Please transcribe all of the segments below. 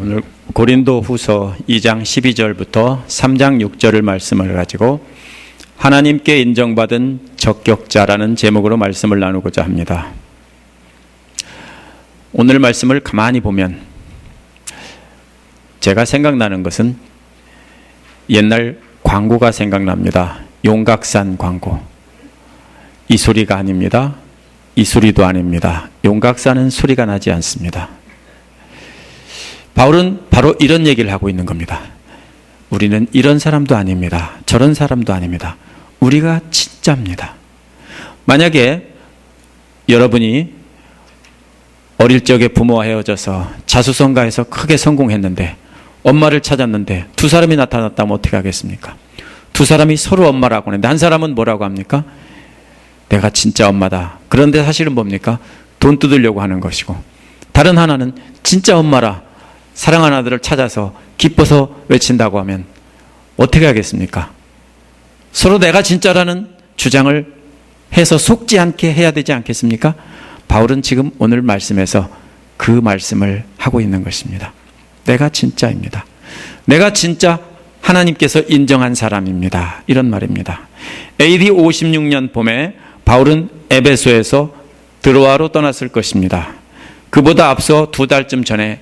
오늘 고린도 후서 2장 12절부터 3장 6절을 말씀을 가지고 하나님께 인정받은 적격자라는 제목으로 말씀을 나누고자 합니다. 오늘 말씀을 가만히 보면 제가 생각나는 것은 옛날 광고가 생각납니다. 용각산 광고. 이소리가 아닙니다. 이소리도 아닙니다. 용각산은 소리가 나지 않습니다. 바울은 바로 이런 얘기를 하고 있는 겁니다. 우리는 이런 사람도 아닙니다. 저런 사람도 아닙니다. 우리가 진짜입니다. 만약에 여러분이 어릴 적에 부모와 헤어져서 자수성가해서 크게 성공했는데 엄마를 찾았는데 두 사람이 나타났다면 어떻게 하겠습니까? 두 사람이 서로 엄마라고 하는데 한 사람은 뭐라고 합니까? 내가 진짜 엄마다. 그런데 사실은 뭡니까? 돈 뜯으려고 하는 것이고, 다른 하나는 진짜 엄마라 사랑하는 아들을 찾아서 기뻐서 외친다고 하면 어떻게 하겠습니까? 서로 내가 진짜라는 주장을 해서 속지 않게 해야 되지 않겠습니까? 바울은 지금 오늘 말씀에서 그 말씀을 하고 있는 것입니다. 내가 진짜입니다. 내가 진짜 하나님께서 인정한 사람입니다. 이런 말입니다. AD 56년 봄에 바울은 에베소에서 드로아로 떠났을 것입니다. 그보다 앞서 2달쯤 전에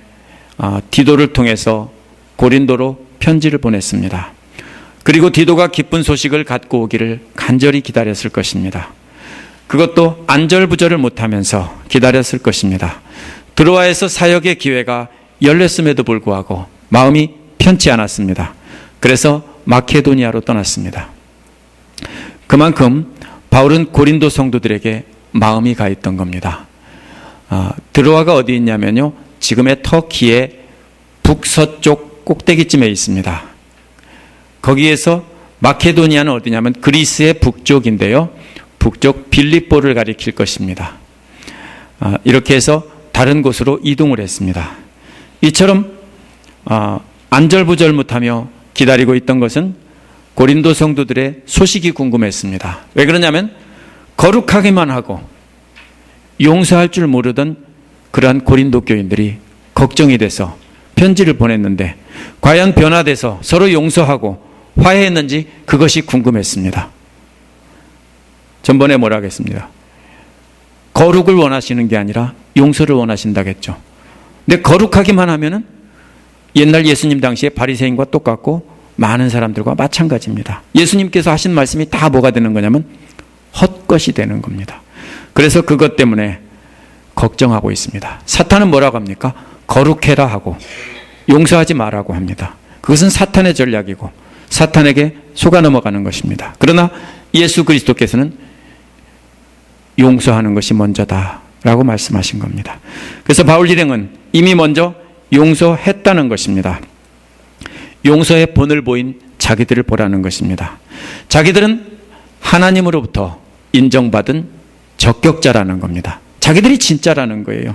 디도를 통해서 고린도로 편지를 보냈습니다. 그리고 디도가 기쁜 소식을 갖고 오기를 간절히 기다렸을 것입니다. 그것도 안절부절을 못하면서 기다렸을 것입니다. 드로아에서 사역의 기회가 열렸음에도 불구하고 마음이 편치 않았습니다. 그래서 마케도니아로 떠났습니다. 그만큼 바울은 고린도 성도들에게 마음이 가 있던 겁니다. 드로아가 어디 있냐면요, 지금의 터키의 북서쪽 꼭대기쯤에 있습니다. 거기에서 마케도니아는 어디냐면 그리스의 북쪽인데요, 북쪽 빌립보를 가리킬 것입니다. 이렇게 해서 다른 곳으로 이동을 했습니다. 이처럼 안절부절 못하며 기다리고 있던 것은 고린도 성도들의 소식이 궁금했습니다. 왜 그러냐면 거룩하기만 하고 용서할 줄 모르던 그러한 고린도 교인들이 걱정이 돼서 편지를 보냈는데 과연 변화돼서 서로 용서하고 화해했는지 그것이 궁금했습니다. 전번에 뭐라 하겠습니다. 거룩을 원하시는 게 아니라 용서를 원하신다겠죠. 근데 거룩하기만 하면은 옛날 예수님 당시에 바리새인과 똑같고 많은 사람들과 마찬가지입니다. 예수님께서 하신 말씀이 다 뭐가 되는 거냐면 헛것이 되는 겁니다. 그래서 그것 때문에 걱정하고 있습니다. 사탄은 뭐라고 합니까? 거룩해라 하고 용서하지 말라고 합니다. 그것은 사탄의 전략이고 사탄에게 속아 넘어가는 것입니다. 그러나 예수 그리스도께서는 용서하는 것이 먼저다라고 말씀하신 겁니다. 그래서 바울 일행은 이미 먼저 용서했다는 것입니다. 용서의 본을 보인 자기들을 보라는 것입니다. 자기들은 하나님으로부터 인정받은 적격자라는 겁니다. 자기들이 진짜라는 거예요.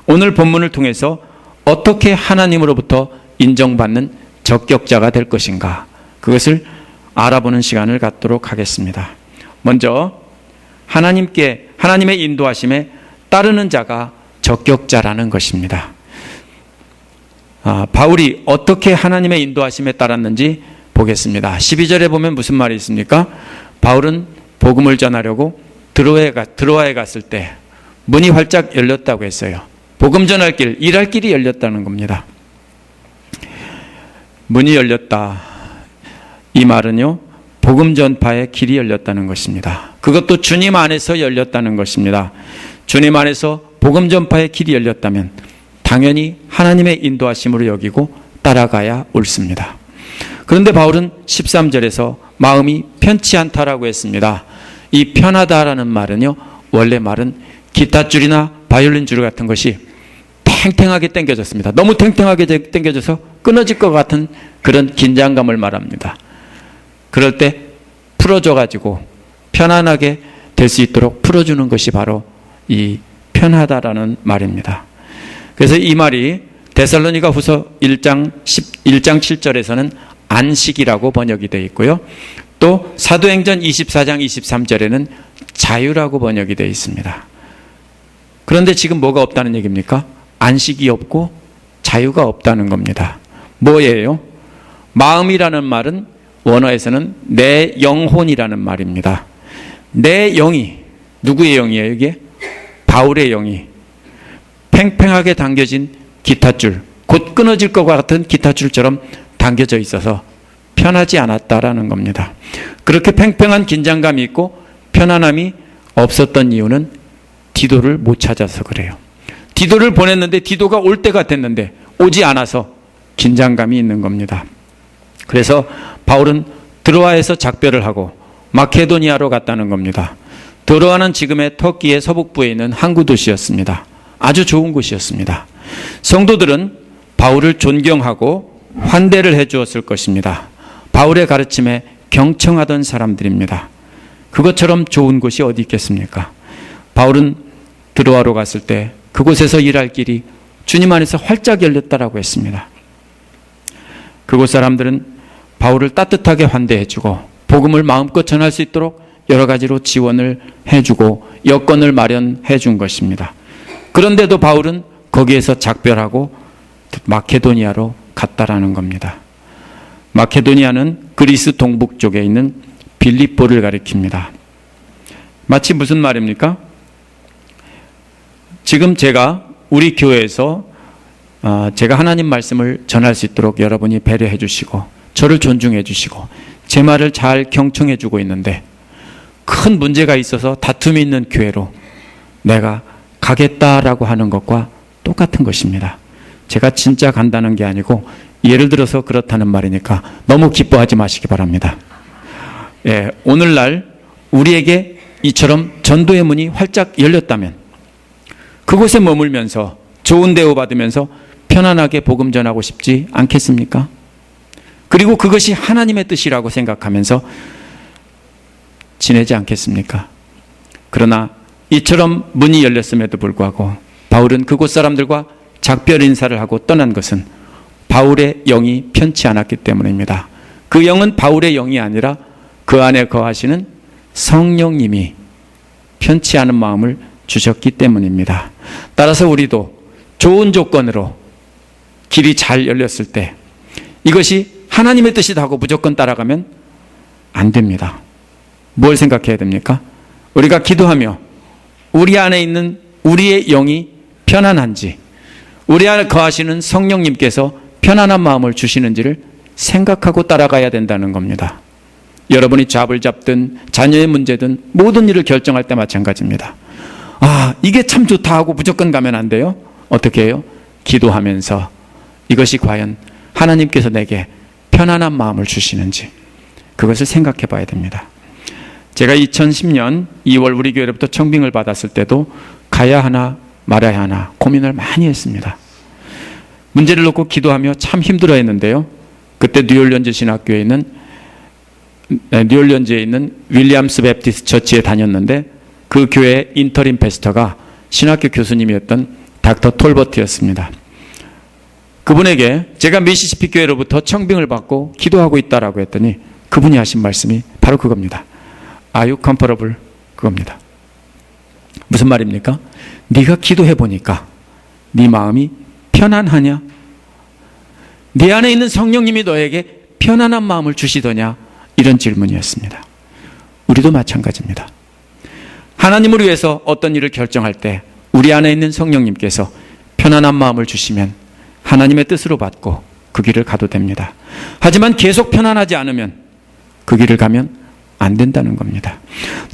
오늘 본문을 통해서 어떻게 하나님으로부터 인정받는 적격자가 될 것인가, 그것을 알아보는 시간을 갖도록 하겠습니다. 먼저 하나님의 인도하심에 따르는 자가 적격자라는 것입니다. 바울이 어떻게 하나님의 인도하심에 따랐는지 보겠습니다. 12절에 보면 무슨 말이 있습니까? 바울은 복음을 전하려고 드로아에 갔을 때 문이 활짝 열렸다고 했어요. 복음 전할 길, 일할 길이 열렸다는 겁니다. 문이 열렸다. 이 말은요, 복음 전파의 길이 열렸다는 것입니다. 그것도 주님 안에서 열렸다는 것입니다. 주님 안에서 복음 전파의 길이 열렸다면 당연히 하나님의 인도하심으로 여기고 따라가야 옳습니다. 그런데 바울은 13절에서 마음이 편치 않다라고 했습니다. 이 편하다라는 말은요, 원래 말은 기타줄이나 바이올린 줄 같은 것이 탱탱하게 당겨졌습니다. 너무 탱탱하게 당겨져서 끊어질 것 같은 그런 긴장감을 말합니다. 그럴 때 풀어줘가지고 편안하게 될 수 있도록 풀어주는 것이 바로 이 편하다라는 말입니다. 그래서 이 말이 데살로니가 후서 1장 7절에서는 안식이라고 번역이 되어 있고요. 또 사도행전 24장 23절에는 자유라고 번역이 되어 있습니다. 그런데 지금 뭐가 없다는 얘기입니까? 안식이 없고 자유가 없다는 겁니다. 뭐예요? 마음이라는 말은 원어에서는 내 영혼이라는 말입니다. 내 영이, 누구의 영이에요 이게? 바울의 영이 팽팽하게 당겨진 기타줄, 곧 끊어질 것 같은 기타줄처럼 당겨져 있어서 편하지 않았다라는 겁니다. 그렇게 팽팽한 긴장감이 있고 편안함이 없었던 이유는 디도를 못 찾아서 그래요. 디도를 보냈는데 디도가 올 때가 됐는데 오지 않아서 긴장감이 있는 겁니다. 그래서 바울은 드로아에서 작별을 하고 마케도니아로 갔다는 겁니다. 드로아는 지금의 터키의 서북부에 있는 항구 도시였습니다. 아주 좋은 곳이었습니다. 성도들은 바울을 존경하고 환대를 해 주었을 것입니다. 바울의 가르침에 경청하던 사람들입니다. 그것처럼 좋은 곳이 어디 있겠습니까? 바울은 드로아로 갔을 때 그곳에서 일할 길이 주님 안에서 활짝 열렸다라고 했습니다. 그곳 사람들은 바울을 따뜻하게 환대해주고 복음을 마음껏 전할 수 있도록 여러 가지로 지원을 해주고 여건을 마련해 준 것입니다. 그런데도 바울은 거기에서 작별하고 마케도니아로 갔다라는 겁니다. 마케도니아는 그리스 동북 쪽에 있는 빌립보를 가리킵니다. 마치 무슨 말입니까? 지금 제가 우리 교회에서 제가 하나님 말씀을 전할 수 있도록 여러분이 배려해 주시고 저를 존중해 주시고 제 말을 잘 경청해 주고 있는데 큰 문제가 있어서 다툼이 있는 교회로 내가 가겠다라고 하는 것과 똑같은 것입니다. 제가 진짜 간다는 게 아니고 예를 들어서 그렇다는 말이니까 너무 기뻐하지 마시기 바랍니다. 예, 오늘날 우리에게 이처럼 전도의 문이 활짝 열렸다면 그곳에 머물면서 좋은 대우 받으면서 편안하게 복음 전하고 싶지 않겠습니까? 그리고 그것이 하나님의 뜻이라고 생각하면서 지내지 않겠습니까? 그러나 이처럼 문이 열렸음에도 불구하고 바울은 그곳 사람들과 작별 인사를 하고 떠난 것은 바울의 영이 편치 않았기 때문입니다. 그 영은 바울의 영이 아니라 그 안에 거하시는 성령님이 편치 않은 마음을 주셨기 때문입니다. 따라서 우리도 좋은 조건으로 길이 잘 열렸을 때 이것이 하나님의 뜻이다 하고 무조건 따라가면 안 됩니다. 뭘 생각해야 됩니까? 우리가 기도하며 우리 안에 있는 우리의 영이 편안한지 우리 안에 거하시는 성령님께서 편안한 마음을 주시는지를 생각하고 따라가야 된다는 겁니다. 여러분이 잡을 잡든 자녀의 문제든 모든 일을 결정할 때 마찬가지입니다. 아, 이게 참 좋다 하고 무조건 가면 안 돼요. 어떻게 해요? 기도하면서 이것이 과연 하나님께서 내게 편안한 마음을 주시는지 그것을 생각해 봐야 됩니다. 제가 2010년 2월 우리 교회로부터 청빙을 받았을 때도 가야 하나 말아야 하나 고민을 많이 했습니다. 문제를 놓고 기도하며 참 힘들어 했는데요. 그때 뉴올리언즈 신학교에 있는 뉴올리언즈에 있는 윌리엄스 베프티스트 처치에 다녔는데 그 교회의 인터림 패스터가 신학교 교수님이었던 닥터 톨버트였습니다. 그분에게 제가 미시시피 교회로부터 청빙을 받고 기도하고 있다라고 했더니 그분이 하신 말씀이 바로 그겁니다. Are you comfortable? 그겁니다. 무슨 말입니까? 네가 기도해 보니까 네 마음이 편안하냐? 네 안에 있는 성령님이 너에게 편안한 마음을 주시더냐? 이런 질문이었습니다. 우리도 마찬가지입니다. 하나님을 위해서 어떤 일을 결정할 때 우리 안에 있는 성령님께서 편안한 마음을 주시면 하나님의 뜻으로 받고 그 길을 가도 됩니다. 하지만 계속 편안하지 않으면 그 길을 가면 안 된다는 겁니다.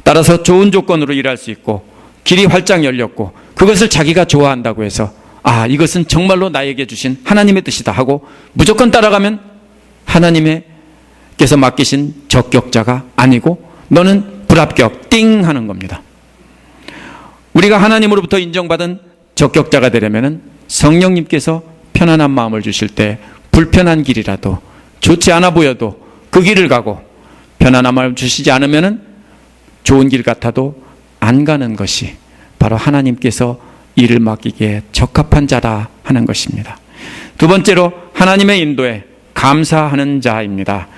따라서 좋은 조건으로 일할 수 있고 길이 활짝 열렸고 그것을 자기가 좋아한다고 해서 아, 이것은 정말로 나에게 주신 하나님의 뜻이다 하고 무조건 따라가면 하나님께서 맡기신 적격자가 아니고 너는 불합격 띵 하는 겁니다. 우리가 하나님으로부터 인정받은 적격자가 되려면 성령님께서 편안한 마음을 주실 때 불편한 길이라도 좋지 않아 보여도 그 길을 가고 편안한 마음을 주시지 않으면 좋은 길 같아도 안 가는 것이 바로 하나님께서 일을 맡기기에 적합한 자라 하는 것입니다. 두 번째로 하나님의 인도에 감사하는 자입니다.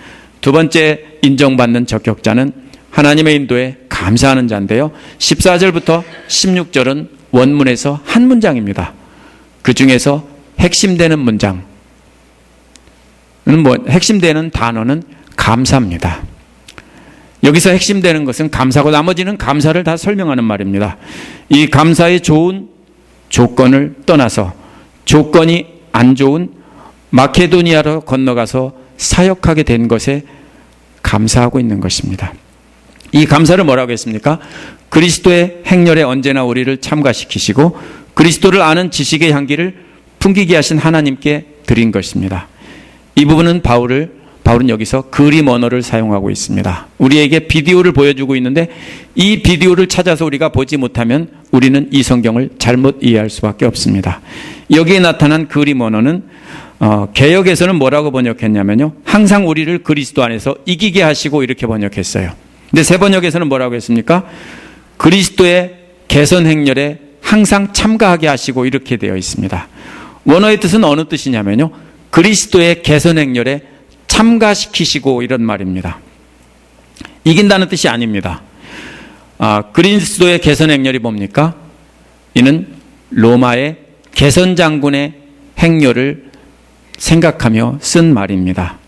두 번째 인정받는 적격자는 하나님의 인도에 감사하는 자인데요. 14절부터 16절은 원문에서 한 문장입니다. 그 중에서 핵심되는 문장, 핵심되는 단어는 감사입니다. 여기서 핵심되는 것은 감사고 나머지는 감사를 다 설명하는 말입니다. 이 감사의 좋은 조건을 떠나서 조건이 안 좋은 마케도니아로 건너가서 사역하게 된 것에 감사하고 있는 것입니다. 이 감사를 뭐라고 했습니까? 그리스도의 행렬에 언제나 우리를 참가시키시고 그리스도를 아는 지식의 향기를 풍기게 하신 하나님께 드린 것입니다. 이 부분은 바울은 여기서 그림 언어를 사용하고 있습니다. 우리에게 비디오를 보여주고 있는데 이 비디오를 찾아서 우리가 보지 못하면 우리는 이 성경을 잘못 이해할 수밖에 없습니다. 여기에 나타난 그림 언어는 개역에서는 뭐라고 번역했냐면요, 항상 우리를 그리스도 안에서 이기게 하시고 이렇게 번역했어요. 근데 새 번역에서는 뭐라고 했습니까? 그리스도의 개선 행렬에 항상 참가하게 하시고 이렇게 되어 있습니다. 원어의 뜻은 어느 뜻이냐면요, 그리스도의 개선 행렬에 참가시키시고 이런 말입니다. 이긴다는 뜻이 아닙니다. 그리스도의 개선 행렬이 뭡니까? 이는 로마의 개선 장군의 행렬을 생각하며 쓴 말입니다.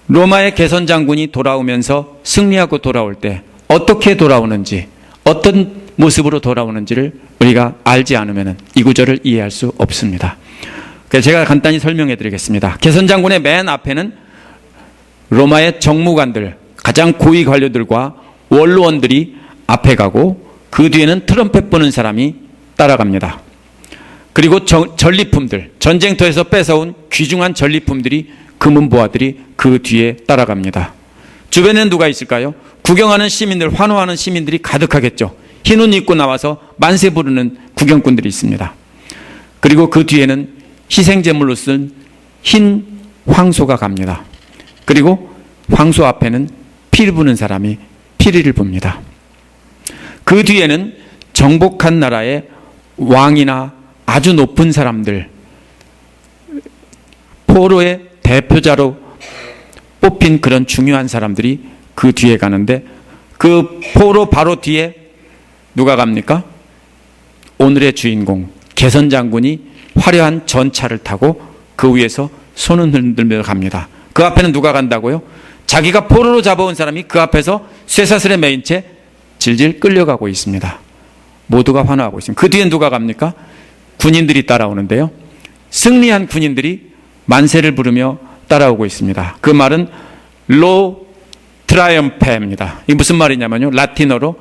로마의 개선 장군이 돌아오면서 승리하고 돌아올 때 어떻게 돌아오는지, 어떤 모습으로 돌아오는지를 우리가 알지 않으면 이 구절을 이해할 수 없습니다. 그래서 제가 간단히 설명해 드리겠습니다. 개선 장군의 맨 앞에는 로마의 정무관들, 가장 고위 관료들과 원로원들이 앞에 가고 그 뒤에는 트럼펫 부는 사람이 따라갑니다. 그리고 전리품들, 전쟁터에서 뺏어온 귀중한 전리품들이, 금은보화들이 그 뒤에 따라갑니다. 주변에는 누가 있을까요? 구경하는 시민들, 환호하는 시민들이 가득하겠죠. 흰 옷 입고 나와서 만세 부르는 구경꾼들이 있습니다. 그리고 그 뒤에는 희생제물로 쓴 흰 황소가 갑니다. 그리고 황소 앞에는 피를 부는 사람이 피리를 붑니다. 그 뒤에는 정복한 나라의 왕이나 아주 높은 사람들, 포로의 대표자로 뽑힌 그런 중요한 사람들이 그 뒤에 가는데, 그 포로 바로 뒤에 누가 갑니까? 오늘의 주인공 개선 장군이 화려한 전차를 타고 그 위에서 손을 흔들며 갑니다. 그 앞에는 누가 간다고요? 자기가 포로로 잡아온 사람이 그 앞에서 쇠사슬에 매인 채 질질 끌려가고 있습니다. 모두가 환호하고 있습니다. 그 뒤엔 누가 갑니까? 군인들이 따라오는데요, 승리한 군인들이 만세를 부르며 따라오고 있습니다. 그 말은 로 트라이엄페입니다. 이게 무슨 말이냐면요, 라틴어로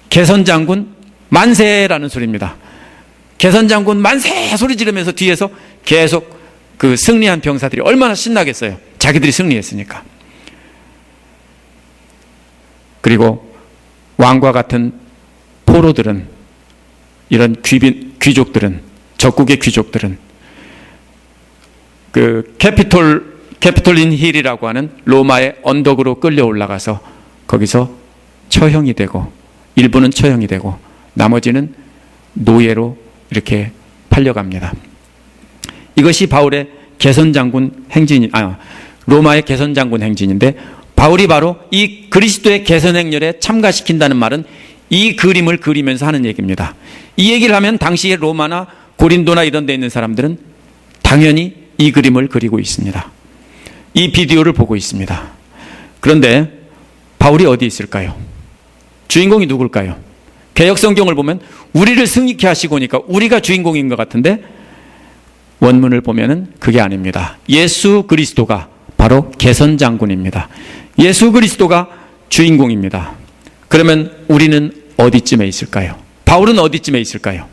개선 장군 만세라는 소리입니다. 개선 장군 만세 소리 지르면서 뒤에서 계속 그 승리한 병사들이 얼마나 신나겠어요. 자기들이 승리했으니까. 그리고 왕과 같은 포로들은, 이런 귀족들은, 적국의 귀족들은 그 캐피톨린 힐이라고 하는 로마의 언덕으로 끌려 올라가서 거기서 처형이 되고, 일부는 처형이 되고 나머지는 노예로 이렇게 팔려갑니다. 이것이 바울의 개선장군 행진, 로마의 개선장군 행진인데, 바울이 바로 이 그리스도의 개선 행렬에 참가시킨다는 말은 이 그림을 그리면서 하는 얘기입니다. 이 얘기를 하면 당시에 로마나 고린도나 이런 데 있는 사람들은 당연히 이 그림을 그리고 있습니다. 이 비디오를 보고 있습니다. 그런데 바울이 어디 있을까요? 주인공이 누굴까요? 개역성경을 보면 우리를 승리케 하시고니까 우리가 주인공인 것 같은데, 원문을 보면은 그게 아닙니다. 예수 그리스도가 바로 개선 장군입니다. 예수 그리스도가 주인공입니다. 그러면 우리는 어디쯤에 있을까요? 바울은 어디쯤에 있을까요?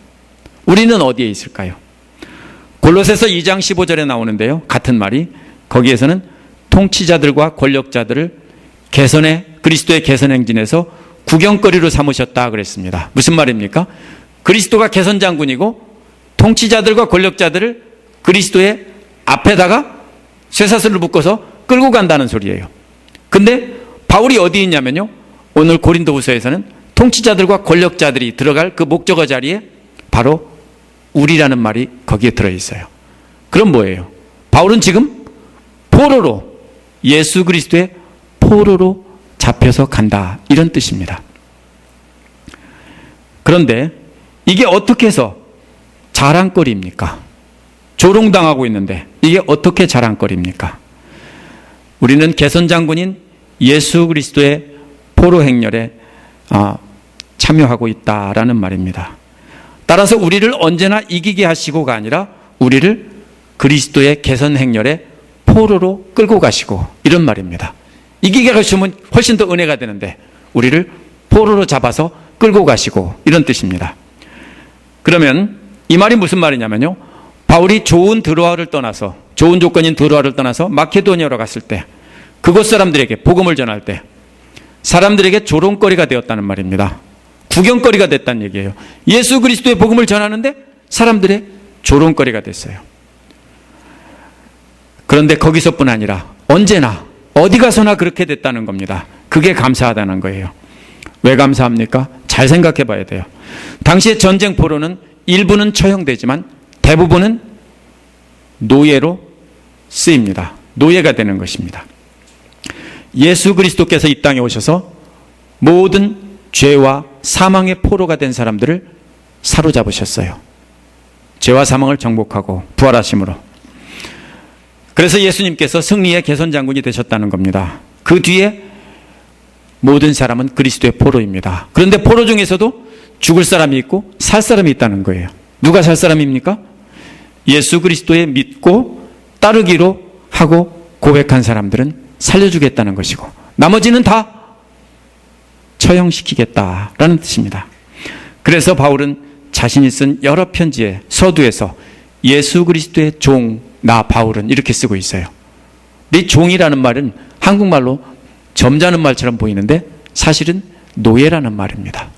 우리는 어디에 있을까요? 골로새서 2장 15절에 나오는데요, 같은 말이, 거기에서는 통치자들과 권력자들을 그리스도의 개선 행진에서 구경거리로 삼으셨다 그랬습니다. 무슨 말입니까? 그리스도가 개선 장군이고 통치자들과 권력자들을 그리스도의 앞에다가 쇠사슬을 묶어서 끌고 간다는 소리예요. 근데 바울이 어디 있냐면요, 오늘 고린도후서에서는 통치자들과 권력자들이 들어갈 그 목적어 자리에 바로 우리라는 말이 거기에 들어있어요. 그럼 뭐예요? 바울은 지금 포로로, 예수 그리스도의 포로로 잡혀서 간다, 이런 뜻입니다. 그런데 이게 어떻게 해서 자랑거리입니까? 조롱당하고 있는데 이게 어떻게 자랑거리입니까? 우리는 개선장군인 예수 그리스도의 포로 행렬에 참여하고 있다라는 말입니다. 따라서 우리를 언제나 이기게 하시고가 아니라 우리를 그리스도의 개선 행렬에 포로로 끌고 가시고 이런 말입니다. 이기게 하시면 훨씬 더 은혜가 되는데 우리를 포로로 잡아서 끌고 가시고 이런 뜻입니다. 그러면 이 말이 무슨 말이냐면요. 바울이 좋은 드로아를 떠나서 좋은 조건인 드로아를 떠나서 마케도니아로 갔을 때 그곳 사람들에게 복음을 전할 때 사람들에게 조롱거리가 되었다는 말입니다. 구경거리가 됐다는 얘기예요. 예수 그리스도의 복음을 전하는데 사람들의 조롱거리가 됐어요. 그런데 거기서뿐 아니라 언제나 어디 가서나 그렇게 됐다는 겁니다. 그게 감사하다는 거예요. 왜 감사합니까? 잘 생각해 봐야 돼요. 당시의 전쟁 포로는 일부는 처형되지만 대부분은 노예로 쓰입니다. 노예가 되는 것입니다. 예수 그리스도께서 이 땅에 오셔서 모든 죄와 사망의 포로가 된 사람들을 사로잡으셨어요. 죄와 사망을 정복하고 부활하심으로. 그래서 예수님께서 승리의 개선장군이 되셨다는 겁니다. 그 뒤에 모든 사람은 그리스도의 포로입니다. 그런데 포로 중에서도 죽을 사람이 있고 살 사람이 있다는 거예요. 누가 살 사람입니까? 예수 그리스도에 믿고 따르기로 하고 고백한 사람들은 살려주겠다는 것이고 나머지는 다 처형시키겠다라는 뜻입니다. 그래서 바울은 자신이 쓴 여러 편지의 서두에서 예수 그리스도의 종, 나 바울은 이렇게 쓰고 있어요. 이 종이라는 말은 한국말로 점잖은 말처럼 보이는데 사실은 노예라는 말입니다.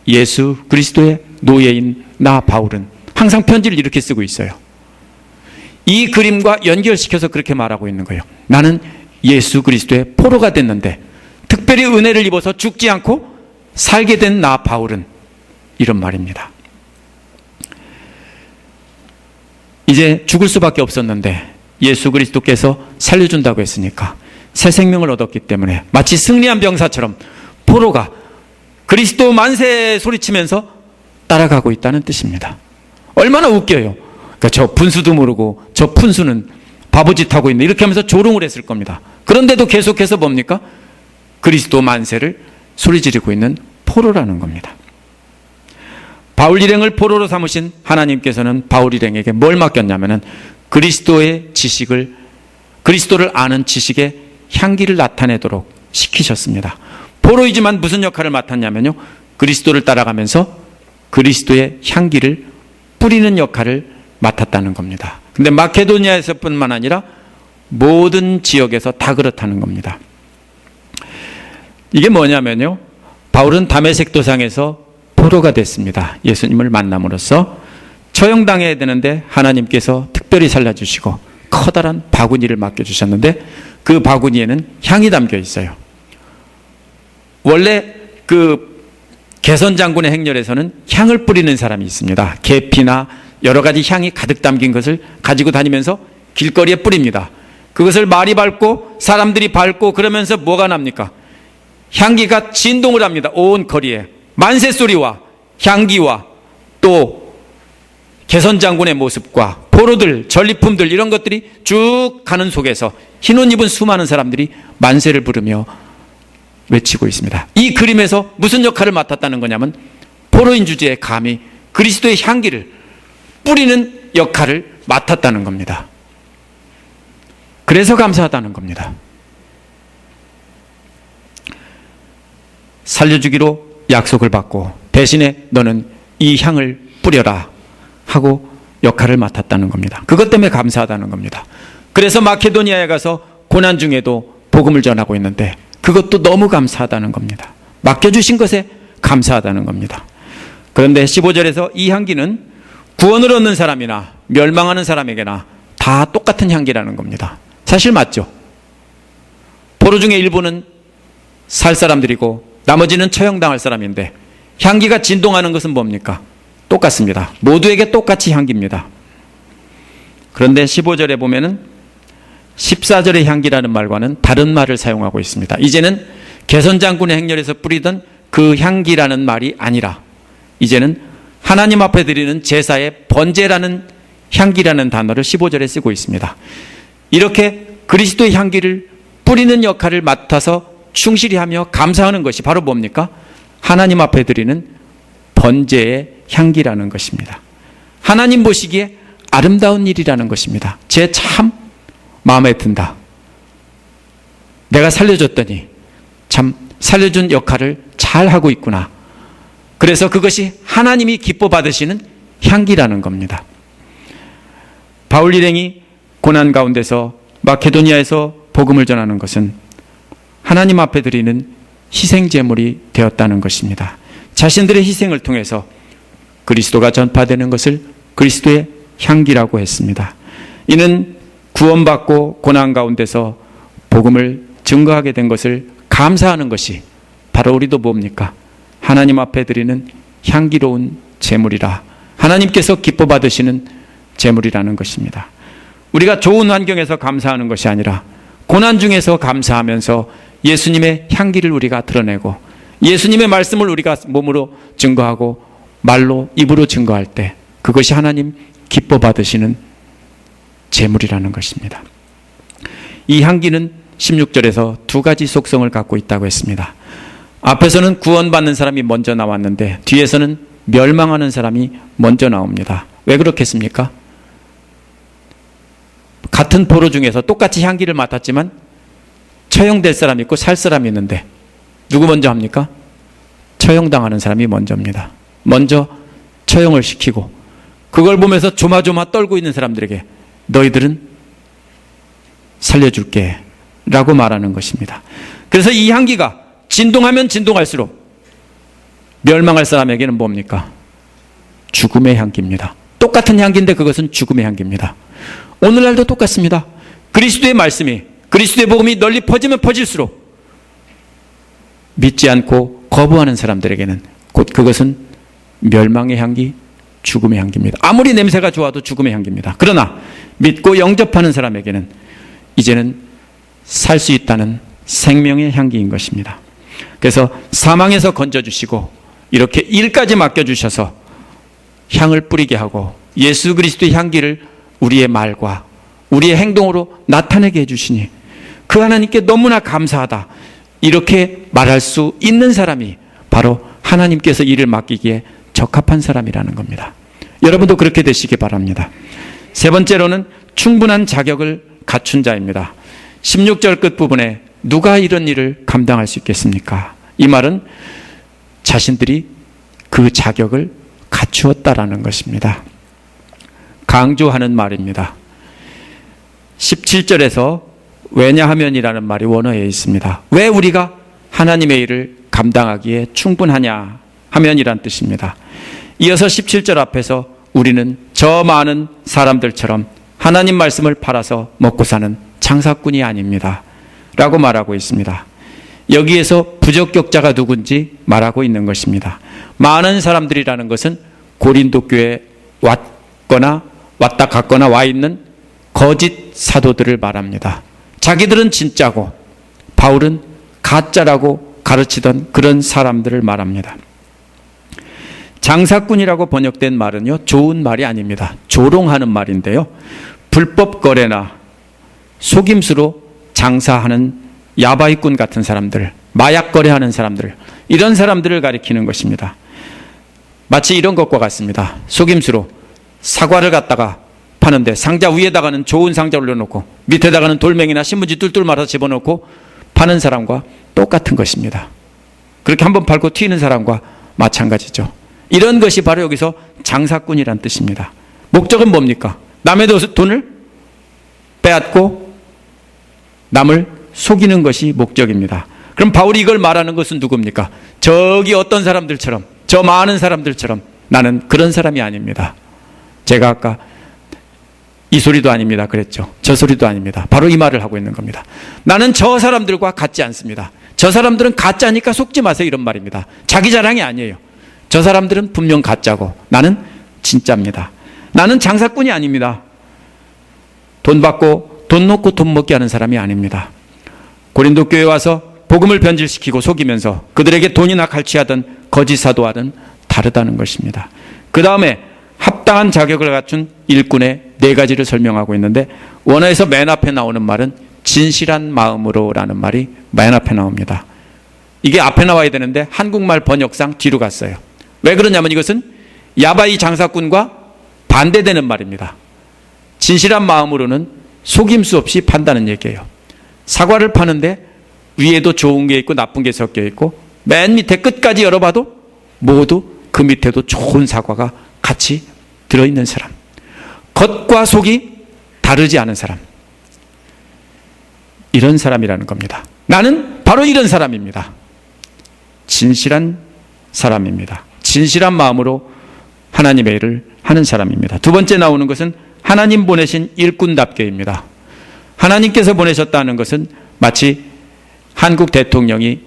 예수 그리스도의 노예인 나 바울은 항상 편지를 이렇게 쓰고 있어요. 이 그림과 연결시켜서 그렇게 말하고 있는 거예요. 나는 예수 그리스도의 포로가 됐는데 특별히 은혜를 입어서 죽지 않고 살게 된 나 바울은 이런 말입니다. 이제 죽을 수밖에 없었는데 예수 그리스도께서 살려준다고 했으니까 새 생명을 얻었기 때문에 마치 승리한 병사처럼 포로가 그리스도 만세 소리치면서 따라가고 있다는 뜻입니다. 얼마나 웃겨요. 그러니까 저 분수도 모르고 저 푼수는 바보짓 하고 있네 이렇게 하면서 조롱을 했을 겁니다. 그런데도 계속해서 뭡니까? 그리스도 만세를 소리 지르고 있는 포로라는 겁니다. 바울 일행을 포로로 삼으신 하나님께서는 바울 일행에게 뭘 맡겼냐면은 그리스도의 지식을, 그리스도를 아는 지식의 향기를 나타내도록 시키셨습니다. 포로이지만 무슨 역할을 맡았냐면요, 그리스도를 따라가면서 그리스도의 향기를 뿌리는 역할을 맡았다는 겁니다. 근데 마케도니아에서뿐만 아니라 모든 지역에서 다 그렇다는 겁니다. 이게 뭐냐면요, 바울은 다메섹 도상에서 포로가 됐습니다. 예수님을 만남으로써 처형당해야 되는데 하나님께서 특별히 살려주시고 커다란 바구니를 맡겨주셨는데 그 바구니에는 향이 담겨 있어요. 원래 그 개선장군의 행렬에서는 향을 뿌리는 사람이 있습니다. 계피나 여러 가지 향이 가득 담긴 것을 가지고 다니면서 길거리에 뿌립니다. 그것을 말이 밟고 사람들이 밟고 그러면서 뭐가 납니까? 향기가 진동을 합니다. 온 거리에. 만세 소리와 향기와 또 개선장군의 모습과 포로들, 전리품들 이런 것들이 쭉 가는 속에서 흰옷 입은 수많은 사람들이 만세를 부르며 외치고 있습니다. 이 그림에서 무슨 역할을 맡았다는 거냐면 포로인 주제에 감히 그리스도의 향기를 뿌리는 역할을 맡았다는 겁니다. 그래서 감사하다는 겁니다. 살려주기로 약속을 받고 대신에 너는 이 향을 뿌려라 하고 역할을 맡았다는 겁니다. 그것 때문에 감사하다는 겁니다. 그래서 마케도니아에 가서 고난 중에도 복음을 전하고 있는데 그것도 너무 감사하다는 겁니다. 맡겨주신 것에 감사하다는 겁니다. 그런데 15절에서 이 향기는 구원을 얻는 사람이나 멸망하는 사람에게나 다 똑같은 향기라는 겁니다. 사실 맞죠? 포로 중에 일부는 살 사람들이고 나머지는 처형당할 사람인데 향기가 진동하는 것은 뭡니까? 똑같습니다. 모두에게 똑같이 향기입니다. 그런데 15절에 보면은 14절의 향기라는 말과는 다른 말을 사용하고 있습니다. 이제는 개선장군의 행렬에서 뿌리던 그 향기라는 말이 아니라 이제는 하나님 앞에 드리는 제사의 번제라는 향기라는 단어를 15절에 쓰고 있습니다. 이렇게 그리스도의 향기를 뿌리는 역할을 맡아서 충실히 하며 감사하는 것이 바로 뭡니까? 하나님 앞에 드리는 번제의 향기라는 것입니다. 하나님 보시기에 아름다운 일이라는 것입니다. 쟤 참 마음에 든다. 내가 살려줬더니 참 살려준 역할을 잘 하고 있구나. 그래서 그것이 하나님이 기뻐 받으시는 향기라는 겁니다. 바울 일행이 고난 가운데서 마케도니아에서 복음을 전하는 것은 하나님 앞에 드리는 희생 제물이 되었다는 것입니다. 자신들의 희생을 통해서 그리스도가 전파되는 것을 그리스도의 향기라고 했습니다. 이는 구원받고 고난 가운데서 복음을 증거하게 된 것을 감사하는 것이 바로 우리도 뭡니까? 하나님 앞에 드리는 향기로운 제물이라, 하나님께서 기뻐 받으시는 제물이라는 것입니다. 우리가 좋은 환경에서 감사하는 것이 아니라 고난 중에서 감사하면서 예수님의 향기를 우리가 드러내고 예수님의 말씀을 우리가 몸으로 증거하고 말로 입으로 증거할 때 그것이 하나님 기뻐 받으시는 제물이라는 것입니다. 이 향기는 16절에서 두 가지 속성을 갖고 있다고 했습니다. 앞에서는 구원받는 사람이 먼저 나왔는데 뒤에서는 멸망하는 사람이 먼저 나옵니다. 왜 그렇겠습니까? 같은 포로 중에서 똑같이 향기를 맡았지만 처형될 사람이 있고 살 사람이 있는데 누구 먼저 합니까? 처형당하는 사람이 먼저입니다. 먼저 처형을 시키고 그걸 보면서 조마조마 떨고 있는 사람들에게 너희들은 살려줄게 라고 말하는 것입니다. 그래서 이 향기가 진동하면 진동할수록 멸망할 사람에게는 뭡니까? 죽음의 향기입니다. 똑같은 향기인데 그것은 죽음의 향기입니다. 오늘날도 똑같습니다. 그리스도의 말씀이, 그리스도의 복음이 널리 퍼지면 퍼질수록 믿지 않고 거부하는 사람들에게는 곧 그것은 멸망의 향기, 죽음의 향기입니다. 아무리 냄새가 좋아도 죽음의 향기입니다. 그러나 믿고 영접하는 사람에게는 이제는 살 수 있다는 생명의 향기인 것입니다. 그래서 사망에서 건져주시고 이렇게 일까지 맡겨주셔서 향을 뿌리게 하고 예수 그리스도의 향기를 우리의 말과 우리의 행동으로 나타내게 해주시니 그 하나님께 너무나 감사하다 이렇게 말할 수 있는 사람이 바로 하나님께서 일을 맡기기에 적합한 사람이라는 겁니다. 여러분도 그렇게 되시기 바랍니다. 세 번째로는 충분한 자격을 갖춘 자입니다. 16절 끝부분에 누가 이런 일을 감당할 수 있겠습니까? 이 말은 자신들이 그 자격을 갖추었다라는 것입니다. 강조하는 말입니다. 17절에서 왜냐하면이라는 말이 원어에 있습니다. 왜 우리가 하나님의 일을 감당하기에 충분하냐 하면이란 뜻입니다. 이어서 17절 앞에서 우리는 저 많은 사람들처럼 하나님 말씀을 팔아서 먹고 사는 장사꾼이 아닙니다 라고 말하고 있습니다. 여기에서 부적격자가 누군지 말하고 있는 것입니다. 많은 사람들이라는 것은 고린도 교회에 왔다 갔거나 와 있는 거짓 사도들을 말합니다. 자기들은 진짜고 바울은 가짜라고 가르치던 그런 사람들을 말합니다. 장사꾼이라고 번역된 말은요, 좋은 말이 아닙니다. 조롱하는 말인데요. 불법 거래나 속임수로 장사하는 야바이꾼 같은 사람들, 마약 거래하는 사람들, 이런 사람들을 가리키는 것입니다. 마치 이런 것과 같습니다. 속임수로 사과를 갖다가 파는데 상자 위에다가는 좋은 상자 올려놓고 밑에다가는 돌멩이나 신문지 뚫뚫 말아서 집어넣고 파는 사람과 똑같은 것입니다. 그렇게 한번 팔고 튀는 사람과 마찬가지죠. 이런 것이 바로 여기서 장사꾼이란 뜻입니다. 목적은 뭡니까? 남의 돈을 빼앗고 남을 속이는 것이 목적입니다. 그럼 바울이 이걸 말하는 것은 누굽니까? 저기 어떤 사람들처럼, 저 많은 사람들처럼 나는 그런 사람이 아닙니다. 제가 아까 이 소리도 아닙니다 그랬죠. 저 소리도 아닙니다. 바로 이 말을 하고 있는 겁니다. 나는 저 사람들과 같지 않습니다. 저 사람들은 가짜니까 속지 마세요 이런 말입니다. 자기 자랑이 아니에요. 저 사람들은 분명 가짜고 나는 진짜입니다. 나는 장사꾼이 아닙니다. 돈 받고 돈 놓고 돈 먹게 하는 사람이 아닙니다. 고린도 교회에 와서 복음을 변질시키고 속이면서 그들에게 돈이나 갈취하던 거짓 사도와는 다르다는 것입니다. 그 다음에 합당한 자격을 갖춘 일꾼의 네 가지를 설명하고 있는데, 원어에서 맨 앞에 나오는 말은 진실한 마음으로라는 말이 맨 앞에 나옵니다. 이게 앞에 나와야 되는데 한국말 번역상 뒤로 갔어요. 왜 그러냐면 이것은 야바이 장사꾼과 반대되는 말입니다. 진실한 마음으로는 속임수 없이 판다는 얘기예요. 사과를 파는데 위에도 좋은 게 있고 나쁜 게 섞여 있고 맨 밑에 끝까지 열어봐도 모두 그 밑에도 좋은 사과가 같이 들어있는 사람. 겉과 속이 다르지 않은 사람. 이런 사람이라는 겁니다. 나는 바로 이런 사람입니다. 진실한 사람입니다. 진실한 마음으로 하나님의 일을 하는 사람입니다. 두 번째 나오는 것은 하나님 보내신 일꾼답게입니다. 하나님께서 보내셨다는 것은 마치 한국 대통령이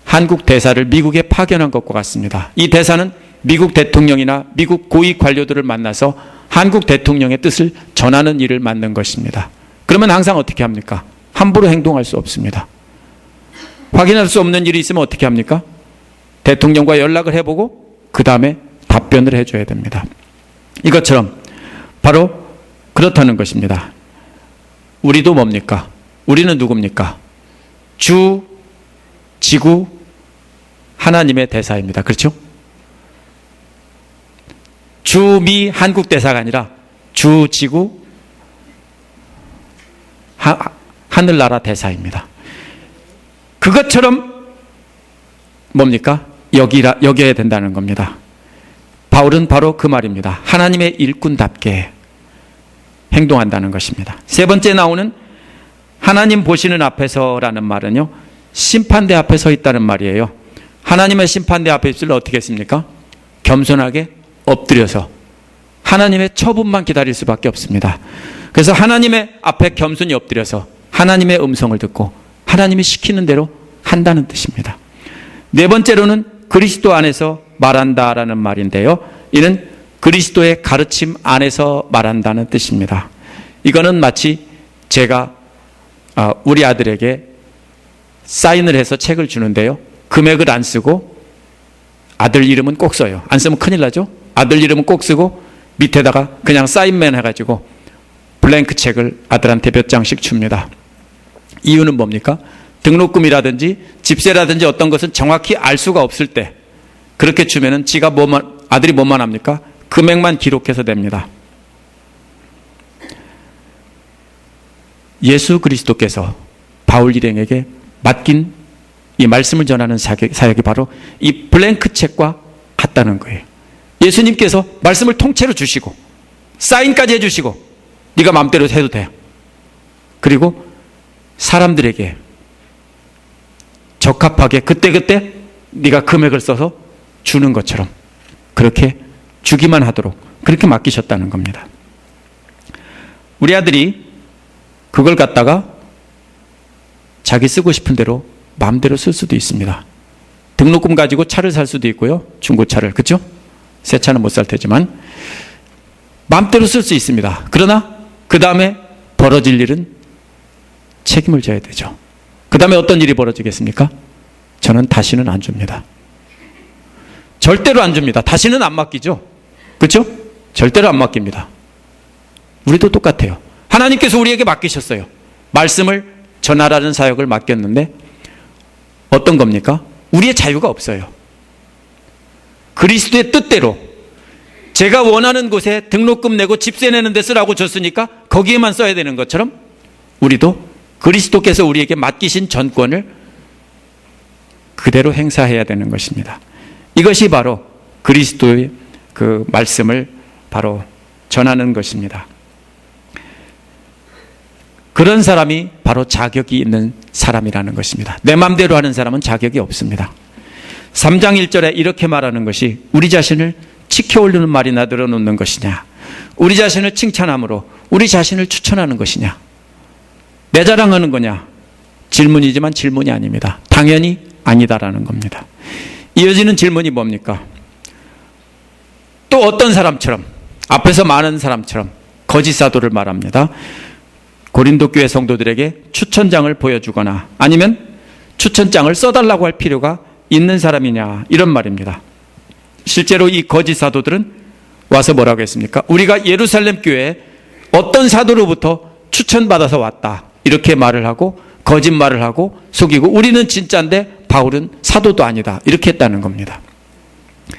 한국 대사를 미국에 파견한 것과 같습니다. 이 대사는 미국 대통령이나 미국 고위 관료들을 만나서 한국 대통령의 뜻을 전하는 일을 맡는 것입니다. 그러면 항상 어떻게 합니까? 함부로 행동할 수 없습니다. 확인할 수 없는 일이 있으면 어떻게 합니까? 대통령과 연락을 해보고 그 다음에 답변을 해줘야 됩니다. 이것처럼 바로 그렇다는 것입니다. 우리도 뭡니까? 우리는 누굽니까? 주, 지구, 하나님의 대사입니다. 그렇죠? 주, 미, 한국 대사가 아니라 주, 지구, 하늘나라 대사입니다. 그것처럼 뭡니까? 여겨야 된다는 겁니다. 바울은 바로 그 말입니다. 하나님의 일꾼답게 행동한다는 것입니다. 세 번째 나오는 하나님 보시는 앞에서라는 말은요, 심판대 앞에 서 있다는 말이에요. 하나님의 심판대 앞에 있을 어떻게 했습니까? 겸손하게 엎드려서 하나님의 처분만 기다릴 수밖에 없습니다. 그래서 하나님의 앞에 겸손히 엎드려서 하나님의 음성을 듣고 하나님이 시키는 대로 한다는 뜻입니다. 네 번째로는 그리스도 안에서 말한다라는 말인데요, 이는 그리스도의 가르침 안에서 말한다는 뜻입니다. 이거는 마치 제가 우리 아들에게 사인을 해서 책을 주는데요, 금액을 안 쓰고 아들 이름은 꼭 써요. 안 쓰면 큰일 나죠. 아들 이름은 꼭 쓰고 밑에다가 그냥 사인만 해가지고 블랭크 책을 아들한테 몇 장씩 줍니다. 이유는 뭡니까? 등록금이라든지 집세라든지 어떤 것은 정확히 알 수가 없을 때 그렇게 주면은 아들이 뭐만 합니까? 금액만 기록해서 됩니다. 예수 그리스도께서 바울 일행에게 맡긴 이 말씀을 전하는 사역이 바로 이 블랭크 책과 같다는 거예요. 예수님께서 말씀을 통째로 주시고 사인까지 해주시고 네가 마음대로 해도 돼. 그리고 사람들에게 적합하게 그때그때 네가 금액을 써서 주는 것처럼 그렇게 주기만 하도록 그렇게 맡기셨다는 겁니다. 우리 아들이 그걸 갖다가 자기 쓰고 싶은 대로 마음대로 쓸 수도 있습니다. 등록금 가지고 차를 살 수도 있고요. 중고차를. 그렇죠? 새 차는 못 살 테지만 마음대로 쓸 수 있습니다. 그러나 그 다음에 벌어질 일은 책임을 져야 되죠. 그 다음에 어떤 일이 벌어지겠습니까? 저는 다시는 안 줍니다. 절대로 안 줍니다. 다시는 안 맡기죠. 그렇죠? 절대로 안 맡깁니다. 우리도 똑같아요. 하나님께서 우리에게 맡기셨어요. 말씀을 전하라는 사역을 맡겼는데 어떤 겁니까? 우리의 자유가 없어요. 그리스도의 뜻대로 제가 원하는 곳에 등록금 내고 집세 내는 데 쓰라고 줬으니까 거기에만 써야 되는 것처럼 우리도 그리스도께서 우리에게 맡기신 전권을 그대로 행사해야 되는 것입니다. 이것이 바로 그리스도의 그 말씀을 바로 전하는 것입니다. 그런 사람이 바로 자격이 있는 사람이라는 것입니다. 내 마음대로 하는 사람은 자격이 없습니다. 3장 1절에 이렇게 말하는 것이 우리 자신을 치켜올리는 말이나 늘어놓는 것이냐, 우리 자신을 칭찬함으로 우리 자신을 추천하는 것이냐, 내 자랑하는 거냐? 질문이지만 질문이 아닙니다. 당연히 아니다라는 겁니다. 이어지는 질문이 뭡니까? 또 어떤 사람처럼, 앞에서 많은 사람처럼 거짓 사도를 말합니다. 고린도 교회 성도들에게 추천장을 보여주거나 아니면 추천장을 써달라고 할 필요가 있는 사람이냐, 이런 말입니다. 실제로 이 거짓 사도들은 와서 뭐라고 했습니까? 우리가 예루살렘 교회에 어떤 사도로부터 추천받아서 왔다. 이렇게 말을 하고 거짓말을 하고 속이고 우리는 진짜인데 바울은 사도도 아니다. 이렇게 했다는 겁니다.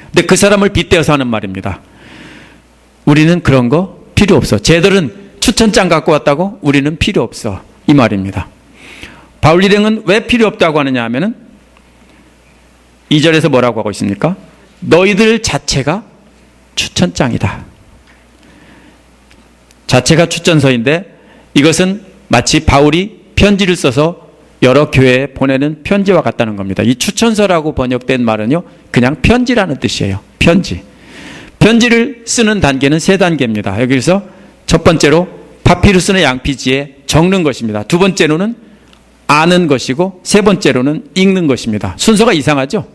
근데 그 사람을 빗대어서 하는 말입니다. 우리는 그런 거 필요 없어. 쟤들은 추천장 갖고 왔다고 우리는 필요 없어. 이 말입니다. 바울 일행은 왜 필요 없다고 하느냐 하면은 2절에서 뭐라고 하고 있습니까? 너희들 자체가 추천장이다. 자체가 추천서인데 이것은 마치 바울이 편지를 써서 여러 교회에 보내는 편지와 같다는 겁니다. 이 추천서라고 번역된 말은요, 그냥 편지라는 뜻이에요. 편지. 편지를 쓰는 단계는 3단계입니다. 여기서 첫 번째로 파피루스의 양피지에 적는 것입니다. 두 번째로는 아는 것이고 세 번째로는 읽는 것입니다. 순서가 이상하죠?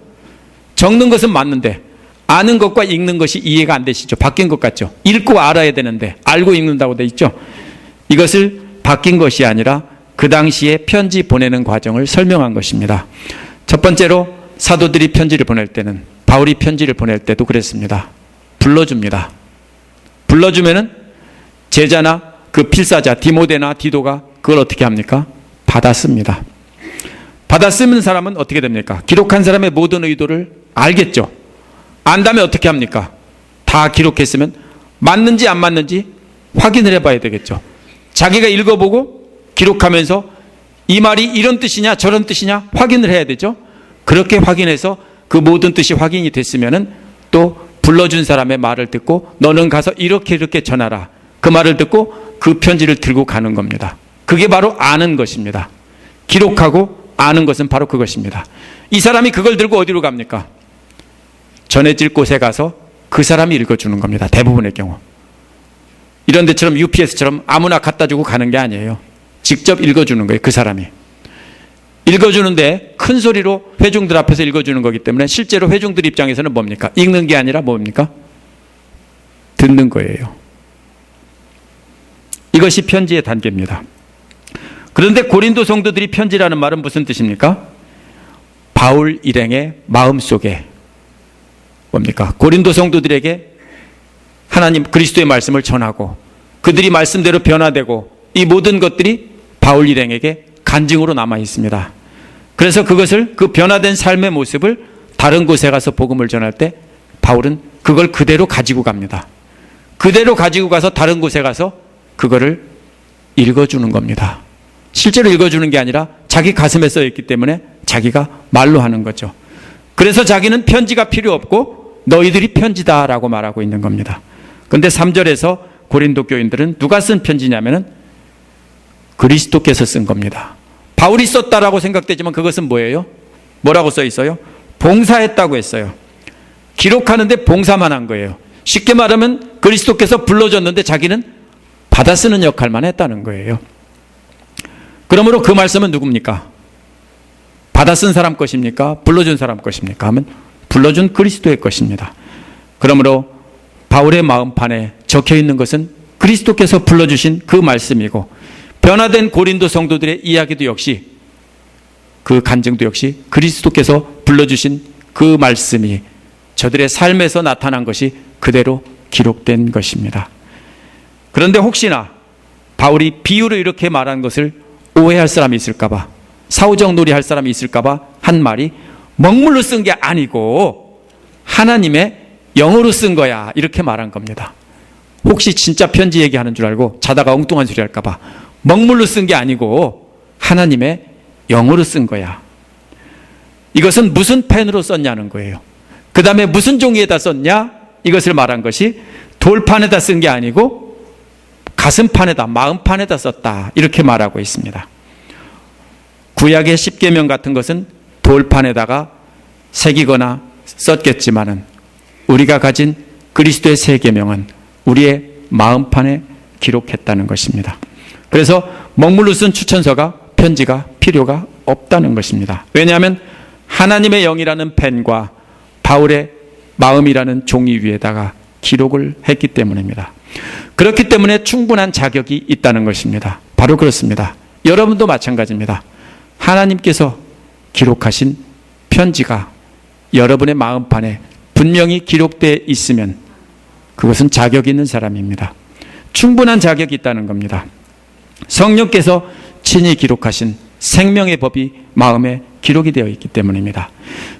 적는 것은 맞는데 아는 것과 읽는 것이 이해가 안 되시죠? 바뀐 것 같죠? 읽고 알아야 되는데 알고 읽는다고 돼 있죠? 이것을 바뀐 것이 아니라 그 당시에 편지 보내는 과정을 설명한 것입니다. 첫 번째로 사도들이 편지를 보낼 때는, 바울이 편지를 보낼 때도 그랬습니다. 불러줍니다. 불러주면은 제자나 그 필사자 디모데나 디도가 그걸 어떻게 합니까? 받아씁니다. 받아쓰는 사람은 어떻게 됩니까? 기록한 사람의 모든 의도를 알겠죠. 안다면 어떻게 합니까? 다 기록했으면 맞는지 안 맞는지 확인을 해봐야 되겠죠. 자기가 읽어보고 기록하면서 이 말이 이런 뜻이냐 저런 뜻이냐 확인을 해야 되죠. 그렇게 확인해서 그 모든 뜻이 확인이 됐으면은 또 불러준 사람의 말을 듣고 너는 가서 이렇게 전하라. 그 말을 듣고 그 편지를 들고 가는 겁니다. 그게 바로 아는 것입니다. 기록하고 아는 것은 바로 그것입니다. 이 사람이 그걸 들고 어디로 갑니까? 전해질 곳에 가서 그 사람이 읽어주는 겁니다. 대부분의 경우. 이런 데처럼 UPS처럼 아무나 갖다 주고 가는 게 아니에요. 직접 읽어주는 거예요. 그 사람이. 읽어주는데 큰 소리로 회중들 앞에서 읽어주는 거기 때문에 실제로 회중들 입장에서는 뭡니까? 읽는 게 아니라 뭡니까? 듣는 거예요. 이것이 편지의 단계입니다. 그런데 고린도 성도들이 편지라는 말은 무슨 뜻입니까? 바울 일행의 마음속에 뭡니까? 고린도 성도들에게 하나님 그리스도의 말씀을 전하고 그들이 말씀대로 변화되고 이 모든 것들이 바울 일행에게 간증으로 남아 있습니다. 그래서 그것을 그 변화된 삶의 모습을 다른 곳에 가서 복음을 전할 때 바울은 그걸 그대로 가지고 갑니다. 그대로 가지고 가서 다른 곳에 가서 그거를 읽어주는 겁니다. 실제로 읽어주는 게 아니라 자기 가슴에 써있기 때문에 자기가 말로 하는 거죠. 그래서 자기는 편지가 필요 없고 너희들이 편지다라고 말하고 있는 겁니다. 그런데 3절에서 고린도 교인들은 누가 쓴 편지냐면은 그리스도께서 쓴 겁니다. 바울이 썼다라고 생각되지만 그것은 뭐예요? 뭐라고 써 있어요? 봉사했다고 했어요. 기록하는데 봉사만 한 거예요. 쉽게 말하면 그리스도께서 불러줬는데 자기는 받아 쓰는 역할만 했다는 거예요. 그러므로 그 말씀은 누굽니까? 받아 쓴 사람 것입니까? 불러준 사람 것입니까? 하면 불러준 그리스도의 것입니다. 그러므로 바울의 마음판에 적혀 있는 것은 그리스도께서 불러주신 그 말씀이고 변화된 고린도 성도들의 이야기도 역시 그 간증도 역시 그리스도께서 불러주신 그 말씀이 저들의 삶에서 나타난 것이 그대로 기록된 것입니다. 그런데 혹시나 바울이 비유로 이렇게 말한 것을 오해할 사람이 있을까봐, 사후적 놀이할 사람이 있을까봐 한 말이 먹물로 쓴 게 아니고 하나님의 영어로 쓴 거야 이렇게 말한 겁니다. 혹시 진짜 편지 얘기하는 줄 알고 자다가 엉뚱한 소리 할까봐 먹물로 쓴 게 아니고 하나님의 영어로 쓴 거야. 이것은 무슨 펜으로 썼냐는 거예요. 그 다음에 무슨 종이에다 썼냐? 이것을 말한 것이 돌판에다 쓴 게 아니고 가슴판에다, 마음판에다 썼다 이렇게 말하고 있습니다. 구약의 십계명 같은 것은 돌판에다가 새기거나 썼겠지만은 우리가 가진 그리스도의 새 계명은 우리의 마음판에 기록했다는 것입니다. 그래서 먹물로 쓴 추천서가 편지가 필요가 없다는 것입니다. 왜냐하면 하나님의 영이라는 펜과 바울의 마음이라는 종이 위에다가 기록을 했기 때문입니다. 그렇기 때문에 충분한 자격이 있다는 것입니다. 바로 그렇습니다. 여러분도 마찬가지입니다. 하나님께서 기록하신 편지가 여러분의 마음판에 분명히 기록되어 있으면 그것은 자격 있는 사람입니다. 충분한 자격이 있다는 겁니다. 성령께서 친히 기록하신 생명의 법이 마음에 기록이 되어 있기 때문입니다.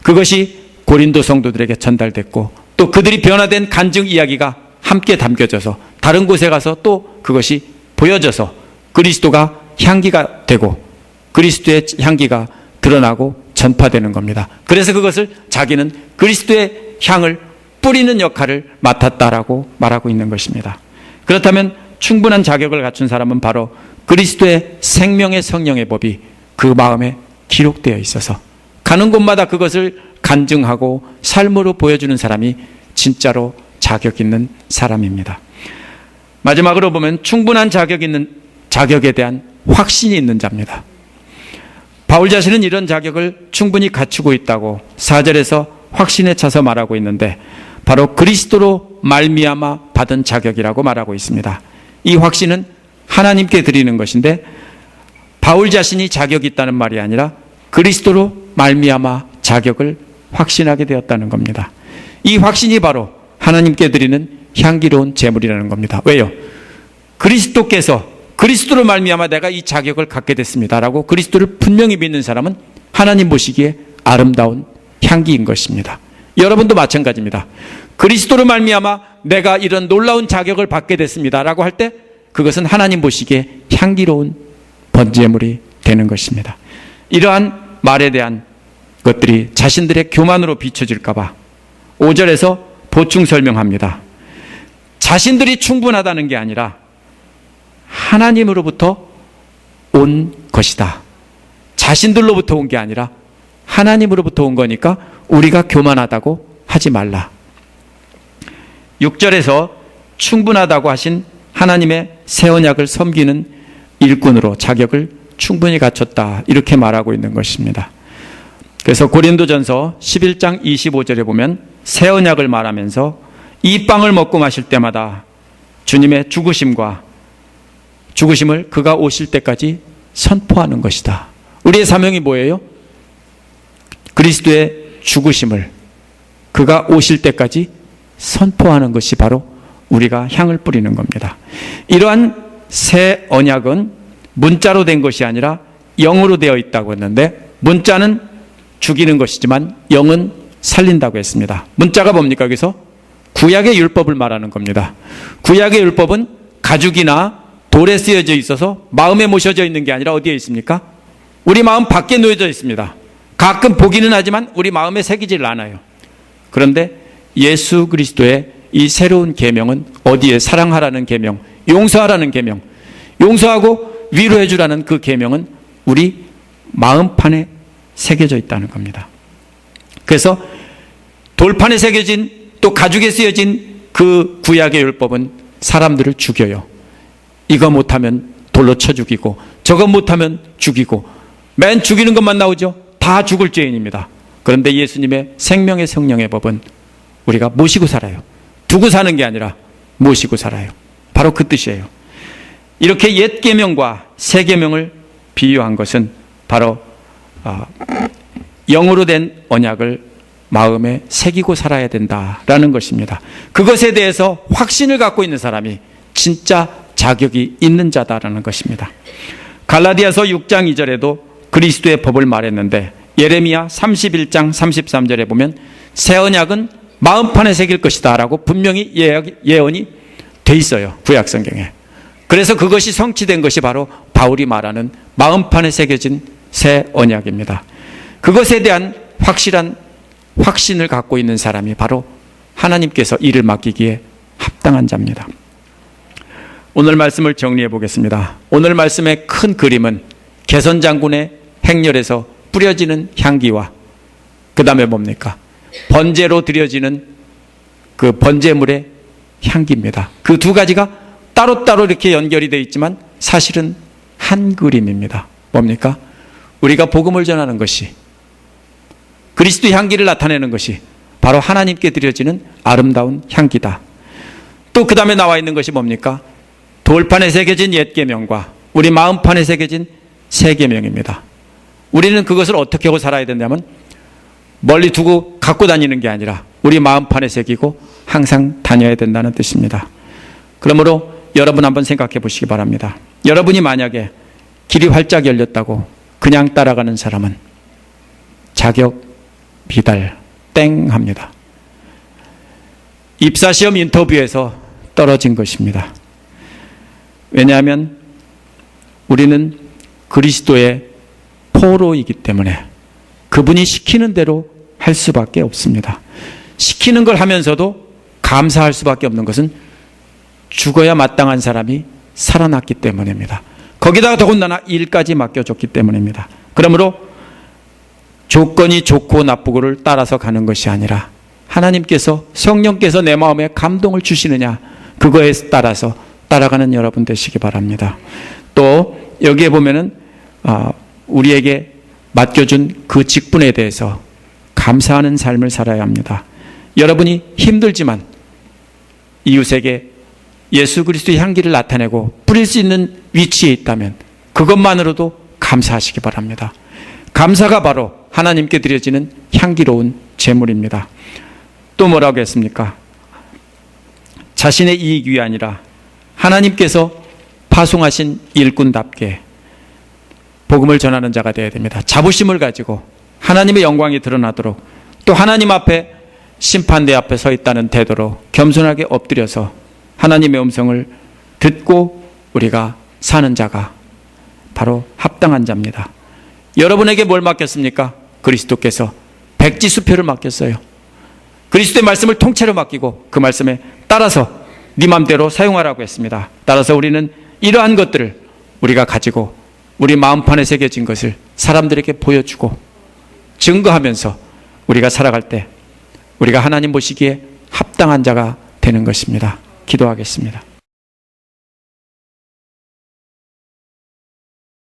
그것이 고린도 성도들에게 전달됐고 또 그들이 변화된 간증 이야기가 함께 담겨져서 다른 곳에 가서 또 그것이 보여져서 그리스도가 향기가 되고 그리스도의 향기가 드러나고 전파되는 겁니다. 그래서 그것을 자기는 그리스도의 향을 뿌리는 역할을 맡았다라고 말하고 있는 것입니다. 그렇다면 충분한 자격을 갖춘 사람은 바로 그리스도의 생명의 성령의 법이 그 마음에 기록되어 있어서 가는 곳마다 그것을 간증하고 삶으로 보여주는 사람이 진짜로 자격 있는 사람입니다. 마지막으로 보면 충분한 자격에 대한 확신이 있는 자입니다. 바울 자신은 이런 자격을 충분히 갖추고 있다고 4절에서 확신에 차서 말하고 있는데 바로 그리스도로 말미암아 받은 자격이라고 말하고 있습니다. 이 확신은 하나님께 드리는 것인데 바울 자신이 자격이 있다는 말이 아니라 그리스도로 말미암아 자격을 확신하게 되었다는 겁니다. 이 확신이 바로 하나님께 드리는 향기로운 제물이라는 겁니다. 왜요? 그리스도께서 그리스도로 말미암아 내가 이 자격을 갖게 됐습니다라고 그리스도를 분명히 믿는 사람은 하나님 보시기에 아름다운 향기인 것입니다. 여러분도 마찬가지입니다. 그리스도로 말미암아 내가 이런 놀라운 자격을 받게 됐습니다라고 할 때 그것은 하나님 보시기에 향기로운 번제물이 되는 것입니다. 이러한 말에 대한 것들이 자신들의 교만으로 비춰질까 봐 5절에서 보충 설명합니다. 자신들이 충분하다는 게 아니라 하나님으로부터 온 것이다. 자신들로부터 온 게 아니라 하나님으로부터 온 거니까 우리가 교만하다고 하지 말라. 6절에서 충분하다고 하신 하나님의 새 언약을 섬기는 일꾼으로 자격을 충분히 갖췄다. 이렇게 말하고 있는 것입니다. 그래서 고린도전서 11장 25절에 보면 새 언약을 말하면서 이 빵을 먹고 마실 때마다 주님의 죽으심을 그가 오실 때까지 선포하는 것이다. 우리의 사명이 뭐예요? 그리스도의 죽으심을 그가 오실 때까지 선포하는 것이 바로 우리가 향을 뿌리는 겁니다. 이러한 새 언약은 문자로 된 것이 아니라 영으로 되어 있다고 했는데 문자는 죽이는 것이지만 영은 살린다고 했습니다. 문자가 뭡니까? 여기서 구약의 율법을 말하는 겁니다. 구약의 율법은 가죽이나 돌에 쓰여져 있어서 마음에 모셔져 있는 게 아니라 어디에 있습니까? 우리 마음 밖에 놓여져 있습니다. 가끔 보기는 하지만 우리 마음에 새기질 않아요. 그런데 예수 그리스도의 이 새로운 계명은 어디에? 사랑하라는 계명, 용서하라는 계명, 용서하고 위로해 주라는 그 계명은 우리 마음판에 새겨져 있다는 겁니다. 그래서 돌판에 새겨진 또 가죽에 쓰여진 그 구약의 율법은 사람들을 죽여요. 이거 못하면 돌로 쳐 죽이고 저거 못하면 죽이고 맨 죽이는 것만 나오죠. 다 죽을 죄인입니다. 그런데 예수님의 생명의 성령의 법은 우리가 모시고 살아요. 두고 사는 게 아니라 모시고 살아요. 바로 그 뜻이에요. 이렇게 옛 계명과 새 계명을 비유한 것은 바로 영으로 된 언약을 마음에 새기고 살아야 된다라는 것입니다. 그것에 대해서 확신을 갖고 있는 사람이 진짜 자격이 있는 자다라는 것입니다. 갈라디아서 6장 2절에도 그리스도의 법을 말했는데 예레미야 31장 33절에 보면 새 언약은 마음판에 새길 것이다 라고 분명히 예언이 돼 있어요. 구약성경에. 그래서 그것이 성취된 것이 바로 바울이 말하는 마음판에 새겨진 새 언약입니다. 그것에 대한 확실한 확신을 갖고 있는 사람이 바로 하나님께서 일을 맡기기에 합당한 자입니다. 오늘 말씀을 정리해 보겠습니다. 오늘 말씀의 큰 그림은 개선장군의 행렬에서 뿌려지는 향기와 그 다음에 뭡니까? 번제로 드려지는 그 번제물의 향기입니다. 그 두 가지가 따로따로 이렇게 연결이 되어 있지만 사실은 한 그림입니다. 뭡니까? 우리가 복음을 전하는 것이 그리스도의 향기를 나타내는 것이 바로 하나님께 드려지는 아름다운 향기다. 또 그 다음에 나와 있는 것이 뭡니까? 돌판에 새겨진 옛 계명과 우리 마음판에 새겨진 새 계명입니다. 우리는 그것을 어떻게 하고 살아야 된다면 멀리 두고 갖고 다니는 게 아니라 우리 마음판에 새기고 항상 다녀야 된다는 뜻입니다. 그러므로 여러분 한번 생각해 보시기 바랍니다. 여러분이 만약에 길이 활짝 열렸다고 그냥 따라가는 사람은 자격 미달 땡 합니다. 입사시험 인터뷰에서 떨어진 것입니다. 왜냐하면 우리는 그리스도의 포로이기 때문에 그분이 시키는 대로 할 수밖에 없습니다. 시키는 걸 하면서도 감사할 수밖에 없는 것은 죽어야 마땅한 사람이 살아났기 때문입니다. 거기다가 더군다나 일까지 맡겨줬기 때문입니다. 그러므로 조건이 좋고 나쁘고를 따라서 가는 것이 아니라 하나님께서 성령께서 내 마음에 감동을 주시느냐 그거에 따라서 따라가는 여러분 되시기 바랍니다. 또 여기에 보면은 우리에게 맡겨준 그 직분에 대해서 감사하는 삶을 살아야 합니다. 여러분이 힘들지만 이웃에게 예수 그리스도의 향기를 나타내고 뿌릴 수 있는 위치에 있다면 그것만으로도 감사하시기 바랍니다. 감사가 바로 하나님께 드려지는 향기로운 제물입니다. 또 뭐라고 했습니까? 자신의 이익이 아니라 하나님께서 파송하신 일꾼답게 복음을 전하는 자가 되어야 됩니다. 자부심을 가지고 하나님의 영광이 드러나도록 또 하나님 앞에 심판대 앞에 서 있다는 태도로 겸손하게 엎드려서 하나님의 음성을 듣고 우리가 사는 자가 바로 합당한 자입니다. 여러분에게 뭘 맡겼습니까? 그리스도께서 백지수표를 맡겼어요. 그리스도의 말씀을 통째로 맡기고 그 말씀에 따라서 네 맘대로 사용하라고 했습니다. 따라서 우리는 이러한 것들을 우리가 가지고 우리 마음판에 새겨진 것을 사람들에게 보여주고 증거하면서 우리가 살아갈 때 우리가 하나님 보시기에 합당한 자가 되는 것입니다. 기도하겠습니다.